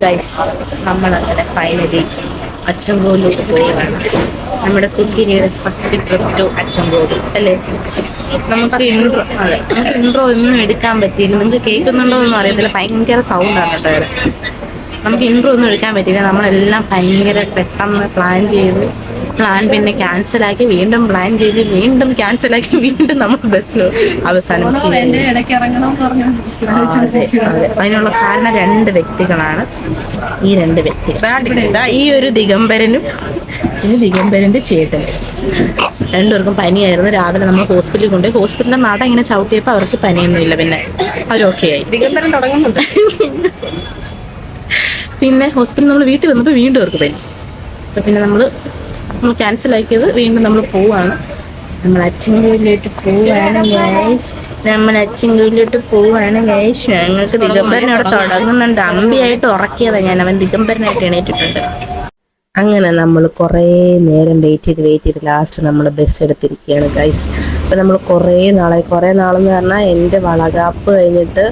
Guys, നമ്മളങ്ങനെ finally അച്ചൻകോലിലോട്ട് പോവുകയാണ്. നമ്മുടെ കുക്കിരിയുടെ ഫസ്റ്റ് ട്രിപ്പ് ടു അച്ചൻകോലി അല്ലേ. നമുക്ക് ഇൻട്രോ ഒന്നും എടുക്കാൻ പറ്റിയില്ല. നിങ്ങൾക്ക് കേൾക്കുന്നുണ്ടോ എന്നൊന്നും അറിയത്തില്ല, ഭയങ്കര സൗണ്ടാണ് കേട്ടോ. നമുക്ക് ഇൻട്രോ ഒന്നും എടുക്കാൻ പറ്റിയില്ല. നമ്മളെല്ലാം ഭയങ്കര പെട്ടെന്ന് പ്ലാൻ പിന്നെ ക്യാൻസലാക്കി, വീണ്ടും പ്ലാൻ ചെയ്ത്, വീണ്ടും ക്യാൻസലാക്കി, വീണ്ടും നമ്മൾ ബസ്സിൽ അവസാനം. അതിനുള്ള കാരണം രണ്ട് വ്യക്തികളാണ്. ഈ രണ്ട് വ്യക്തികൾ, ഈ ഒരു ദിഗംബരനും ഈ ദിഗംബരന്റെ ചേട്ടനും, രണ്ടുപേർക്കും പനിയായിരുന്നു. രാവിലെ നമ്മൾ ഹോസ്പിറ്റലിൽ കൊണ്ടുപോയി. ഹോസ്പിറ്റലിലെ നട ഇങ്ങനെ ചവിട്ടിയപ്പോൾ അവർക്ക് പനിയൊന്നുമില്ല. പിന്നെ അവരൊക്കെ ആയി. ദിഗംബരൻ തുടങ്ങുന്നുണ്ട്. പിന്നെ ഹോസ്പിറ്റലിൽ നമ്മൾ വീട്ടിൽ വന്നപ്പോൾ വീണ്ടും അവർക്ക് പനി. അപ്പം പിന്നെ നമ്മൾ ക്യാൻസലാക്കിയത്. വീണ്ടും നമ്മൾ പോവാണ്. നമ്മൾ അച്ചൻകോലിലോട്ട് പോവാണ് ഗൈസ്. ഞങ്ങൾക്ക് ദിഗംബരനോട് തുടങ്ങുന്നുണ്ട്. അമ്പിയായിട്ട് ഉറക്കിയതാണ് ഞാൻ. അവൻ ദിഗംബരനായിട്ട് എണീറ്റിട്ടുണ്ട്. അങ്ങനെ നമ്മൾ കുറേ നേരം വെയിറ്റ് ചെയ്ത് ലാസ്റ്റ് നമ്മൾ ബസ് എടുത്തിരിക്കുകയാണ് ഗൈസ്. അപ്പം നമ്മൾ കുറേ നാളെന്ന് പറഞ്ഞാൽ എൻ്റെ വളകാപ്പ് കഴിഞ്ഞിട്ട്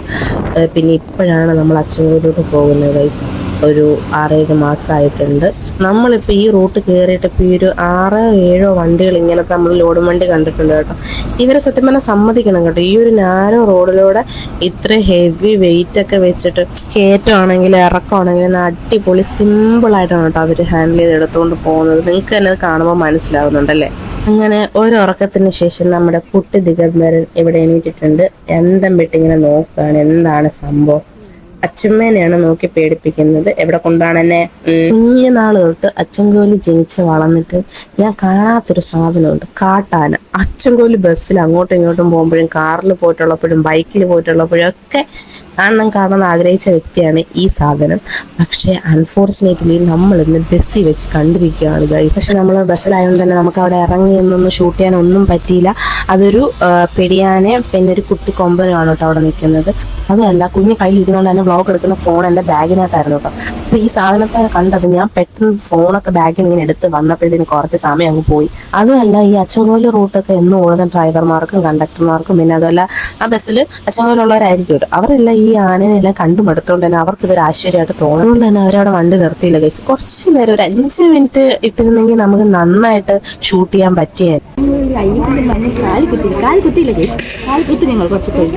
പിന്നെ ഇപ്പോഴാണ് നമ്മൾ അച്ചൻകോലിലോട്ട് പോകുന്നത് ഗൈസ്. ഒരു 6-7 മാസമായിട്ടുണ്ട്. നമ്മളിപ്പോൾ ഈ റൂട്ട് കയറിയിട്ട് ഇപ്പോൾ ഈ ഒരു 6-7 വണ്ടികൾ ഇങ്ങനത്തെ നമ്മൾ ലോഡ് വണ്ടി കണ്ടിട്ടുണ്ട് കേട്ടോ. ഇവരെ സത്യം പറഞ്ഞാൽ സമ്മതിക്കണം കേട്ടോ. ഈ ഒരു നാരോ റോഡിലൂടെ ഇത്ര ഹെവി വെയിറ്റ് ഒക്കെ വെച്ചിട്ട് കയറ്റമാണെങ്കിലും ഇറക്കമാണെങ്കിലും അടിപൊളി സിമ്പിളായിട്ടാണ് കേട്ടോ അവർ ഹാൻഡിൽ ചെയ്ത് എടുത്തുകൊണ്ട് പോകുന്നത്. നിങ്ങൾക്ക് തന്നെ അത് കാണുമ്പോൾ മനസ്സിലാവുന്നുണ്ടല്ലേ. അങ്ങനെ ഒരു ഉറക്കത്തിന് ശേഷം നമ്മുടെ കുട്ടി ദിഗംബരൻ ഇവിടെ എണീറ്റിട്ടുണ്ട്. എന്തം വിട്ടിങ്ങനെ നോക്കുകയാണ് എന്താണ് സംഭവം. അച്ഛമ്മേനെയാണ് നോക്കി പേടിപ്പിക്കുന്നത്. എവിടെ കൊണ്ടാണ് എന്നെ. കുഞ്ഞുനാൾ തൊട്ട് അച്ചൻകോലി ജനിച്ച് വളർന്നിട്ട് ഞാൻ കാണാത്തൊരു സാധനമുണ്ട്, കാട്ടാന. അച്ചൻകോലി ബസ്സിൽ അങ്ങോട്ടും ഇങ്ങോട്ടും പോകുമ്പോഴും, കാറിൽ പോയിട്ടുള്ളപ്പോഴും, ബൈക്കിൽ പോയിട്ടുള്ളപ്പോഴും ഒക്കെ കാണണമെന്ന് ആഗ്രഹിച്ച വ്യക്തിയാണ് ഈ സാധനം. പക്ഷെ അൺഫോർച്ചുനേറ്റ്ലി നമ്മൾ ഇന്ന് ബസ്സിൽ വെച്ച് കണ്ടിരിക്കുകയാണ് ഗൈസ്. പക്ഷെ നമ്മൾ ബസ്സിലായതുകൊണ്ട് തന്നെ നമുക്ക് അവിടെ ഇറങ്ങി എന്നൊന്നും ഷൂട്ട് ചെയ്യാനൊന്നും പറ്റിയില്ല. അതൊരു പെടിയാനെ പിന്നെ ഒരു കുട്ടി കൊമ്പനുമാണ് കേട്ടോ അവിടെ നിൽക്കുന്നത്. അതുമല്ല കുഞ്ഞ് കയ്യിലിരിക്കുന്നതുകൊണ്ട് തന്നെ വ്ളോഗ് എടുക്കുന്ന ഫോൺ എൻ്റെ ബാഗിനകത്തായിരുന്നു കേട്ടോ. അപ്പോൾ ഈ സാധനത്തെ കണ്ടത് ഞാൻ പെട്ടെന്ന് ഫോണൊക്കെ ബാഗിൽ ഇങ്ങനെ എടുത്ത് വന്നപ്പോഴത്തേന് കുറച്ച് സമയം അങ്ങ് പോയി. അതുമല്ല ഈ അച്ചൻകോലി റൂട്ടൊക്കെ എന്നും ഓടുന്ന ഡ്രൈവർമാർക്കും കണ്ടക്ടർമാർക്കും പിന്നെ അതുമല്ല ആ ബസ്സിൽ അച്ചൻകോലുള്ളവരായിരിക്കും കേട്ടോ. അവരെല്ലാം ഈ ആനനെല്ലാം കണ്ടുമെടുത്തോണ്ട് തന്നെ അവർക്ക് ഇതൊരു ആശ്ചര്യമായിട്ട് തോന്നുന്നത് തന്നെ അവരവിടെ വണ്ടി നിർത്തിയില്ല ഗൈസ്. കുറച്ച് നേരം ഒരു 5 മിനിറ്റ് ഇട്ടിരുന്നെങ്കിൽ നമുക്ക് നന്നായിട്ട് ഷൂട്ട് ചെയ്യാൻ പറ്റിയായിരുന്നു. കാൽ കുത്തിയില്ല ഗൈസ്. കാൽ കുത്തി ഞങ്ങൾ കുറച്ച് പോയി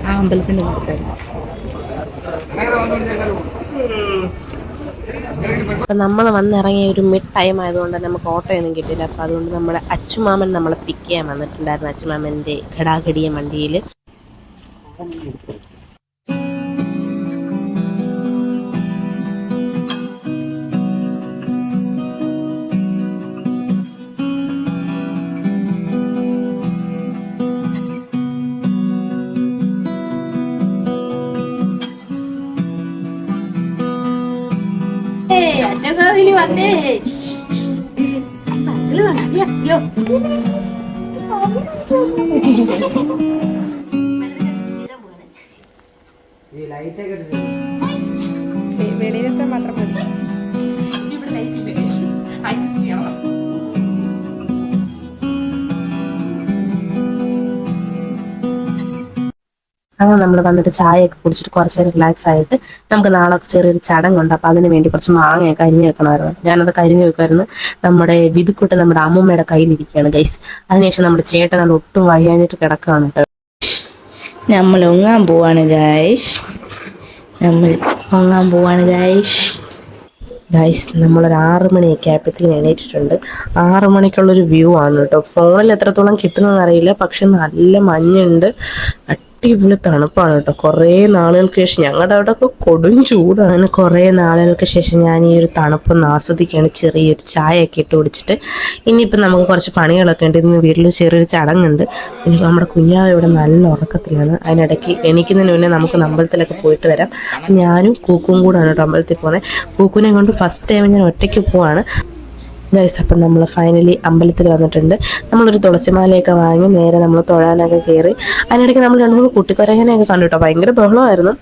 ആ അമ്പലത്തിന്റെ അപ്പം നമ്മൾ വന്നിറങ്ങിയ ഒരു മിഡ് ടൈം ആയതുകൊണ്ട് നമുക്ക് ഓട്ടോയൊന്നും കിട്ടില്ല. അപ്പം അതുകൊണ്ട് നമ്മുടെ അച്ചുമാമൻ നമ്മളെ പിക്ക് ചെയ്യാൻ വന്നിട്ടുണ്ടായിരുന്നു. അച്ചുമാമൻ്റെ ഘടാഘടിയ വണ്ടിയിൽ. അച്ചൻകോലി വന്നേ. വെളിയിലത്തെ മാത്രം മതി. അങ്ങനെ നമ്മൾ വന്നിട്ട് ചായയൊക്കെ കുടിച്ചിട്ട് കുറച്ച് നേരം റിലാക്സ് ആയിട്ട് നമുക്ക് നാളെ ചെറിയൊരു ചടങ്ങുണ്ട്. അപ്പം അതിന് വേണ്ടി കുറച്ച് മാങ്ങയൊക്കെ അരിഞ്ഞു വെക്കണമായിരുന്നു. ഞാനത് കരിഞ്ഞു വെക്കുമായിരുന്നു. നമ്മുടെ വിതുക്കുട്ട് നമ്മുടെ അമ്മൂമ്മയുടെ കയ്യിലിരിക്കുകയാണ് ഗൈസ്. അതിനുശേഷം നമ്മുടെ ചേട്ടൻ അത് ഒട്ടും വയ്യാഞ്ഞിട്ട് കിടക്കുകയാണ് കേട്ടോ. നമ്മൾ ഒങ്ങാൻ പോവാണ് ഗൈസ്. നമ്മളൊരു 6 മണിയൊക്കെ ആയപ്പോഴത്തേക്കും എണീറ്റിട്ടുണ്ട്. 6 മണിക്കുള്ളൊരു വ്യൂ ആണ് കേട്ടോ. ഫോണിൽ എത്രത്തോളം കിട്ടുന്നതെന്ന് അറിയില്ല, പക്ഷെ നല്ല മഞ്ഞുണ്ട്. അടിപൊളി തണുപ്പാണ് കേട്ടോ. കുറേ നാളുകൾക്ക് ശേഷം ഞങ്ങളുടെ അവിടെ ഒക്കെ കൊടും ചൂടാണ്. അങ്ങനെ കുറേ നാളുകൾക്ക് ശേഷം ഞാൻ ഈ ഒരു തണുപ്പൊന്ന് ആസ്വദിക്കുകയാണ്. ചെറിയൊരു ചായയൊക്കെ ഇട്ട് കുടിച്ചിട്ട് ഇനിയിപ്പം നമുക്ക് കുറച്ച് പണികളൊക്കെ ഉണ്ട്. ഇന്ന് വീട്ടിൽ ചെറിയൊരു ചടങ്ങുണ്ട്. പിന്നെ നമ്മുടെ കുഞ്ഞാവ് ഇവിടെ നല്ല ഉറക്കത്തിലാണ്. അതിനിടയ്ക്ക് എണീക്കുന്നതിന് മുന്നേ നമുക്ക് അമ്പലത്തിലൊക്കെ പോയിട്ട് വരാം. ഞാനും കൂക്കും കൂടാണ് കേട്ടോ അമ്പലത്തിൽ പോകുന്നത്. കൂക്കുനെ കൊണ്ട് ഫസ്റ്റ് ടൈം ഞാൻ ഒറ്റയ്ക്ക് പോവാണ് ഗൈസ്. അപ്പം നമ്മൾ ഫൈനലി അമ്പലത്തിൽ വന്നിട്ടുണ്ട്. നമ്മളൊരു തുളസിമാലയൊക്കെ വാങ്ങി നേരെ നമ്മൾ തൊഴാനൊക്കെ കയറി. അതിനിടയ്ക്ക് നമ്മൾ 2-3 കുട്ടിക്കൊരങ്ങനെയൊക്കെ കണ്ടു കേട്ടോ. ഭയങ്കര ബഹളമായിരുന്നു.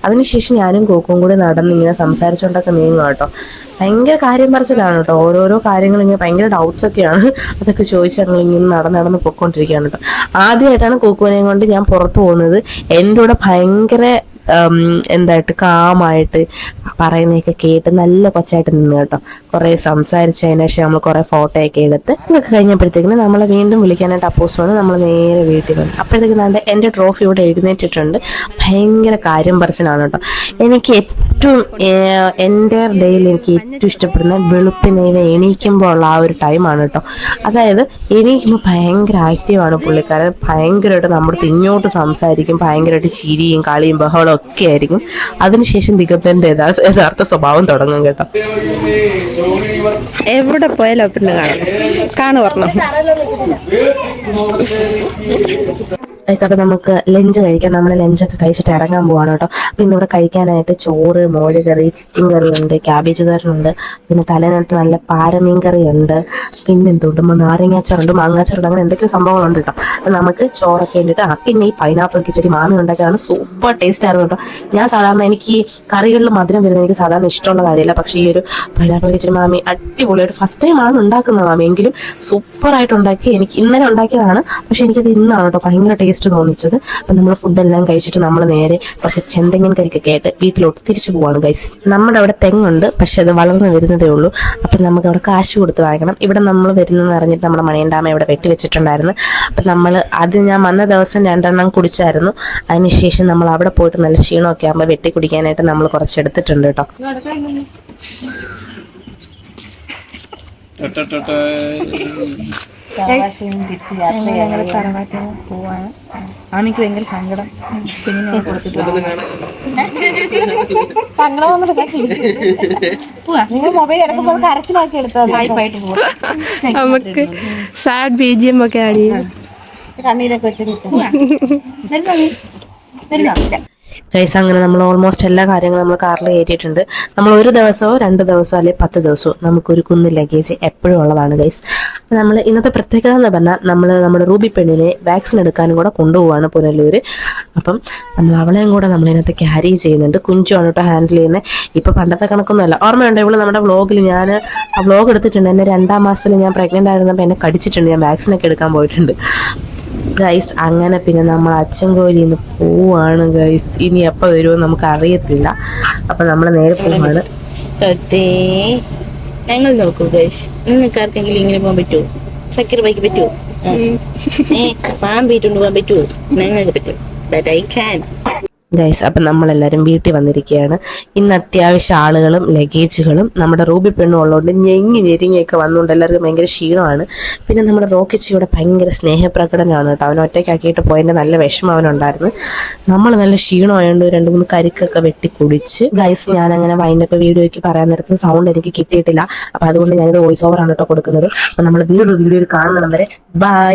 അതിനുശേഷം ഞാനും കൂക്കും കൂടി നടന്നിങ്ങനെ സംസാരിച്ചുകൊണ്ടൊക്കെ നീങ്ങുക കേട്ടോ. ഭയങ്കര കാര്യം പറച്ചിലാണ് കേട്ടോ. ഓരോരോ കാര്യങ്ങൾ ഇങ്ങനെ ഭയങ്കര ഡൗട്ട്സ് ഒക്കെയാണ്. അതൊക്കെ ചോദിച്ച് ഞങ്ങൾ ഇങ്ങനെ നടന്ന് പൊയ്ക്കൊണ്ടിരിക്കുകയാണ് കേട്ടോ. ആദ്യമായിട്ടാണ് കൂക്കുവിനെയും കൊണ്ട് ഞാൻ പുറത്ത് പോകുന്നത്. എൻ്റെ കൂടെ ഭയങ്കര എന്തായിട്ട് കാമായിട്ട് പറയുന്നതൊക്കെ കേട്ട് നല്ല കൊച്ചായിട്ട് നിന്ന് കേട്ടോ. കുറേ സംസാരിച്ചതിന് ശേഷം നമ്മൾ കുറേ ഫോട്ടോയൊക്കെ എടുത്ത് ഇതൊക്കെ കഴിഞ്ഞപ്പോഴത്തേക്കിന് നമ്മളെ വീണ്ടും വിളിക്കാനായിട്ട് അപ്പോസ് വന്ന് നമ്മൾ നേരെ വീട്ടിൽ വന്നു. അപ്പോഴത്തേക്കും നാണ്ട് എൻ്റെ ട്രോഫി ഇവിടെ എഴുന്നേറ്റിട്ടുണ്ട്. ഭയങ്കര കാര്യം പറച്ചിലാണ് കേട്ടോ. എനിക്ക് ഏറ്റവും എൻ്റെ ഡേയിൽ എനിക്ക് ഏറ്റവും ഇഷ്ടപ്പെടുന്ന വെളുപ്പിനെ എണീക്കുമ്പോൾ ഉള്ള ആ ഒരു ടൈമാണ് കേട്ടോ. അതായത് എണീക്കുമ്പോൾ ഭയങ്കര ആക്റ്റീവാണ് പുള്ളിക്കാരൻ. ഭയങ്കരമായിട്ട് നമ്മുടെ ഇങ്ങോട്ട് സംസാരിക്കും, ഭയങ്കരമായിട്ട് ചിരിയും കളിയും ബഹളം ഒക്കെ ആയിരിക്കും. അതിനുശേഷം ദിഗംബരൻ്റെ യഥാർത്ഥ സ്വഭാവം തുടങ്ങും കേട്ടോ. എവിടെ പോയാലും പിന്നെ കാണു പറഞ്ഞു. അപ്പോൾ നമുക്ക് ലഞ്ച് കഴിക്കാം. നമ്മൾ ലഞ്ചൊക്കെ കഴിച്ചിട്ട് ഇറങ്ങാൻ പോവാണ് കേട്ടോ. പിന്നെ ഇവിടെ കഴിക്കാനായിട്ട് ചോറ്, മോര് കറി, ചിക്കൻ കറി ഉണ്ട്, ക്യാബേജ് കറിയുണ്ട്, പിന്നെ തലേനകത്ത് നല്ല പാരമീൻ കറി ഉണ്ട്, പിന്നെ എന്തുണ്ട് നാരങ്ങാച്ചാറുണ്ട്, മാങ്ങാച്ചാറുണ്ട്, അങ്ങനെ എന്തൊക്കെയോ സംഭവങ്ങളുണ്ട് കേട്ടോ. അപ്പം നമുക്ക് ചോറൊക്കെ വേണ്ടിയിട്ട് പിന്നെ ഈ പൈനാപ്പിൾ കിച്ചടി മാമി ഉണ്ടാക്കിയതാണ്. സൂപ്പർ ടേസ്റ്റ് ആയിരുന്നു കേട്ടോ. ഞാൻ സാധാരണ എനിക്ക് ഈ കറികളിൽ മധുരം വരുന്നത് എനിക്ക് സാധാരണ ഇഷ്ടമുള്ള കാര്യമില്ല. പക്ഷേ ഈ ഒരു പൈനാപ്പിൾ കിച്ചടി മാമി അടിപൊളിയായിട്ട് ഫസ്റ്റ് ടൈമാണ് ഉണ്ടാക്കുന്നത് മാമി, എങ്കിലും സൂപ്പറായിട്ട് ഉണ്ടാക്കി. എനിക്ക് ഇന്നലെ ഉണ്ടാക്കിയതാണ്, പക്ഷെ എനിക്കത് ഇന്നാണ് കേട്ടോ ഭയങ്കര ടേസ്റ്റ് തോന്നിച്ചത്. അപ്പം നമ്മൾ ഫുഡെല്ലാം കഴിച്ചിട്ട് നമ്മൾ നേരെ കുറച്ച് ചെന്തെങ്ങൻ കരിക്കൊക്കെ ആയിട്ട് വീട്ടിലോട്ട് തിരിച്ചു പോവാണ് ഗൈസ്. നമ്മുടെ അവിടെ തെങ്ങുണ്ട്, പക്ഷെ അത് വളർന്നു വരുന്നതേ ഉള്ളൂ. അപ്പം നമുക്ക് അവിടെ കാശ് കൊടുത്ത് വാങ്ങണം. ഇവിടെ നമ്മൾ വരുന്നതെന്ന് അറിഞ്ഞിട്ട് നമ്മുടെ മണിയണ്ടാമ ഇവിടെ വെട്ടിവെച്ചിട്ടുണ്ടായിരുന്നു. അപ്പം അത് ഞാൻ വന്ന ദിവസം 2 എണ്ണം കുടിച്ചായിരുന്നു. അതിനുശേഷം നമ്മൾ അവിടെ പോയിട്ട് നല്ല ക്ഷീണമൊക്കെ ആകുമ്പോൾ വെട്ടി കുടിക്കാനായിട്ട് നമ്മൾ കുറച്ച് എടുത്തിട്ടുണ്ട് കേട്ടോ. പോവാണ്. ആമിക്ക് ഭയങ്കര സങ്കടം. കുഞ്ഞിനെ കൊടുത്തിട്ട് നിങ്ങൾ മൊബൈൽ ഇടക്കുമ്പോൾ കരച്ചിലാക്കി എടുത്താൽ നമുക്ക് സാഡ് ബിജിഎം ഒക്കെ ആടി കണ്ണീരൊക്കെ വെച്ചിട്ട് ഗൈസ് അങ്ങനെ നമ്മൾ ഓൾമോസ്റ്റ് എല്ലാ കാര്യങ്ങളും നമ്മൾ കാറിൽ കയറ്റിയിട്ടുണ്ട്. നമ്മൾ 1 ദിവസമോ 2 ദിവസമോ അല്ലെങ്കിൽ 10 ദിവസമോ നമുക്കൊരു കുന്ന് ലഗേജ് എപ്പോഴും ഉള്ളതാണ് ഗൈസ്. നമ്മൾ ഇന്നത്തെ പ്രത്യേകത എന്ന് പറഞ്ഞാൽ നമ്മൾ നമ്മുടെ റൂബി പെണ്ണിനെ വാക്സിൻ എടുക്കാനും കൂടെ കൊണ്ടുപോവാണ് പുനലൂർ. അപ്പം നമ്മൾ അവളെയും കൂടെ നമ്മളിതിനകത്ത് ക്യാരി ചെയ്യുന്നുണ്ട്. കുഞ്ചുമാണ് കേട്ടോ ഹാൻഡിൽ ചെയ്യുന്നത്. ഇപ്പം പണ്ടത്തെ കണക്കൊന്നുമല്ല. ഓർമ്മയുണ്ട് ഇവിടെ നമ്മുടെ വ്ളോഗിൽ ഞാൻ ആ വ്ളോഗ് എടുത്തിട്ടുണ്ട്. എന്നെ 2ാം മാസത്തിൽ ഞാൻ പ്രഗ്നൻ്റ് ആയിരുന്നപ്പോൾ എന്നെ കടിച്ചിട്ടുണ്ട്. ഞാൻ വാക്സിനൊക്കെ എടുക്കാൻ പോയിട്ടുണ്ട് ഗൈസ്. അങ്ങനെ പിന്നെ നമ്മൾ അച്ചൻകോലിൽ നിന്ന് പോവാണ് ഗൈസ്. ഇനി എപ്പോൾ വരുമോ നമുക്ക് അറിയത്തില്ല. അപ്പം നമ്മൾ നേരെ പോവാണ്. ഞങ്ങൾ നോക്കൂ ഗൈസ്, നിങ്ങൾക്ക് ആർക്കെങ്കിലും ഇങ്ങനെ പോകാൻ പറ്റുമോ? സക്കീർ ബൈക്ക് പറ്റുമോ? പാമ്പിട്ടുണ്ട് പോകാൻ പറ്റുമോ? ഞങ്ങൾക്ക് പറ്റും. But I can guys. അപ്പം നമ്മളെല്ലാവരും വീട്ടിൽ വന്നിരിക്കുകയാണ്. ഇന്ന് അത്യാവശ്യം ആളുകളും ലഗേജുകളും നമ്മുടെ റൂബി പെണ്ണും ഉള്ളതുകൊണ്ട് ഞെരിങ്ങയൊക്കെ വന്നുകൊണ്ട് എല്ലാവർക്കും ഭയങ്കര ക്ഷീണമാണ്. പിന്നെ നമ്മുടെ റോക്കിച്ചിയുടെ ഭയങ്കര സ്നേഹപ്രകടനമാണ് കേട്ടോ. അവൻ ഒറ്റയ്ക്കാക്കിയിട്ട് പോയതിൻ്റെ നല്ല വിഷമം അവനുണ്ടായിരുന്നു. നമ്മൾ നല്ല ക്ഷീണമായതുകൊണ്ട് 2-3 കരിക്കൊക്കെ വെട്ടി കുടിച്ച് ഗൈസ്. ഞാനങ്ങനെ വൈൻഡപ്പ് വീഡിയോയ്ക്ക് പറയാൻ നേരത്ത് സൗണ്ട് എനിക്ക് കിട്ടിയിട്ടില്ല. അപ്പം അതുകൊണ്ട് ഞാനൊരു വോയിസ് ഓവറാണ് കേട്ടോ കൊടുക്കുന്നത്. അപ്പം നമ്മൾ വീഡിയോയിൽ കാണുന്നിടം വരെ ബൈ.